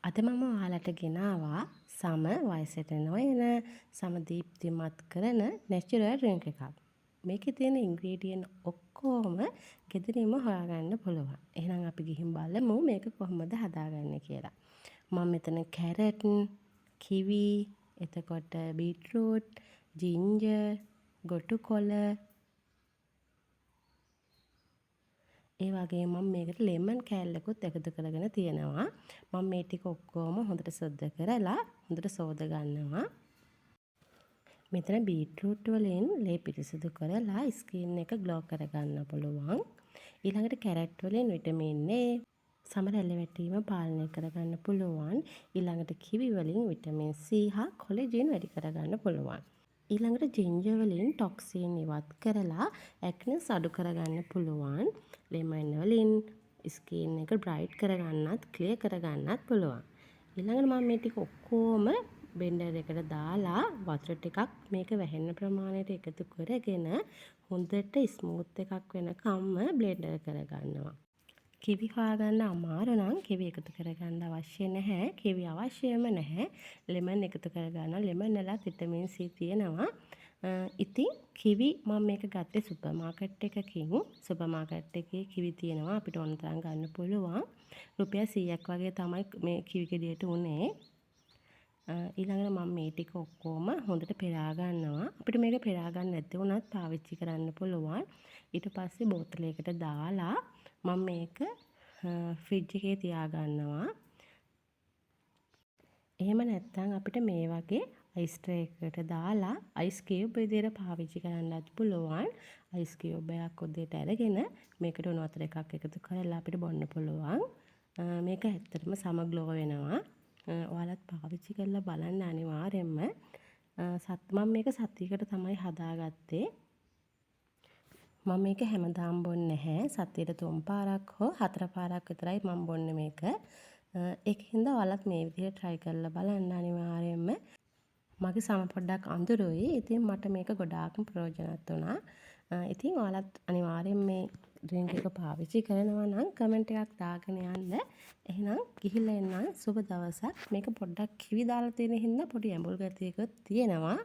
අද මම ඔයාලට ගෙනාවා සම වයසට නොයන සම දීප්තිමත් කරන නැචරල් ඩ්‍රින්ක් එකක්. මේකේ තියෙන ඉන්ග්‍රීඩියන්ට් ඔක්කොම ගෙදරින්ම හොයාගන්න පුළුවන්. එහෙනම් අපි ගිහින් බලමු මේක කොහොමද හදාගන්නේ කියලා. මම මෙතන කැරට්, කිවි, එතකොට බීට්රූට්, ජින්ජර්, ගොටුකොළ ඒ වගේම මම මේකට ලෙමන් කෑල්ලකුත් එකතු කරගෙන තියෙනවා. මම මේ ටික ඔක්කොම හොඳට සුද්ධ කරලා හොඳට සෝද ගන්නවා. මෙතන බීට්රූට් වලින් ලේ පිරිසිදු කරලා ස්කින් එක ග්ලෝ කරගන්න පුළුවන්. ඊළඟට කැරට් වලින් විටමින් A, සම රැල්ල වැටීම පාලනය කරගන්න පුළුවන්. ඊළඟට කිවි වලින් විටමින් C හා කොලෙජන් වැඩි කරගන්න පුළුවන්. ඊළඟට ජින්ජර් වලින් ටොක්සින් ඉවත් කරලා ඇක්නස් අඩු කරගන්න පුළුවන්. ලෙමන් වලින් ස්කින් එක බ්‍රයිට් කරගන්නත් ක්ලියර් කරගන්නත් පුළුවන්. ඊළඟට මම මේ ටික ඔක්කොම බ්ලෙන්ඩර් එකට දාලා වතුර ටිකක් මේක වැහෙන්න ප්‍රමාණයට එකතු කරගෙන හොඳට ස්මූත් එකක් වෙනකම්ම බ්ලෙන්ඩර් කරගන්නවා. කිවි හොයාගන්න අමාරු නම් කිවි එකතු කරගන්න අවශ්‍ය නැහැ. කිවි අවශ්‍යම නැහැ. ලෙමන් එකතු කරගන්න. ලෙමන් වලත් විටමින් C තියෙනවා. ඉතින් කිවි මම මේක ගත්තේ සුපර් මාකට් එකකින්. සුපර් මාකට් එකේ කිවි තියෙනවා අපිට ඕන තරම් ගන්න පුළුවන්. රුපියල් 100ක් වගේ තමයි මේ කිවි ගෙඩියට උනේ. ඊළඟට මම මේ ටික ඔක්කොම හොඳට පෙරා ගන්නවා. අපිට මේක පෙරා ගන්න නැති වුණත් පාවිච්චි කරන්න පුළුවන්. ඊට පස්සේ බෝතලයකට දාලා මම මේක ෆ්‍රිජ් එකේ තියාගන්නවා. එහෙම නැත්නම් අපිට මේ වගේ අයිස් ට්‍රේ එකකට දාලා අයිස් කියුබ් විදියට පාවිච්චි කරන්නත් පුළුවන්. අයිස් කියුබ් එකක් උදේට අරගෙන මේකට උණු වතුර එකක් එකතු කරලා අපිට බොන්න පුළුවන්. මේක ඇත්තටම සම ග්ලෝ වෙනවා. ඔයාලත් පාවිච්චි කරලා බලන්න අනිවාර්යෙන්ම. මම මේක සතියකට තමයි හදාගත්තේ. මම මේක හැමදාම බොන්නේ නැහැ. සතියට 3 පාරක් හෝ 4 පාරක් විතරයි මම බොන්නේ මේක. ඒකින්ද ඔයාලත් මේ විදිහට try කරලා බලන්න අනිවාර්යයෙන්ම. මගේ සම පොඩ්ඩක් අඳුරුයි. ඉතින් මට මේක ගොඩාක්ම ප්‍රයෝජනවත් වුණා. ඉතින් ඔයාලත් අනිවාර්යයෙන් මේ ඩ්‍රින්ක් එක පාවිච්චි කරනවා නම් කමෙන්ට් එකක් දාගෙන යන්න. එහෙනම් ගිහිල්ලා එන්න සුබ දවසක්. මේක පොඩ්ඩක් කිවි දාලා තියෙන හින්දා පොඩි ඇඹුල් ගතියකුත් තියෙනවා.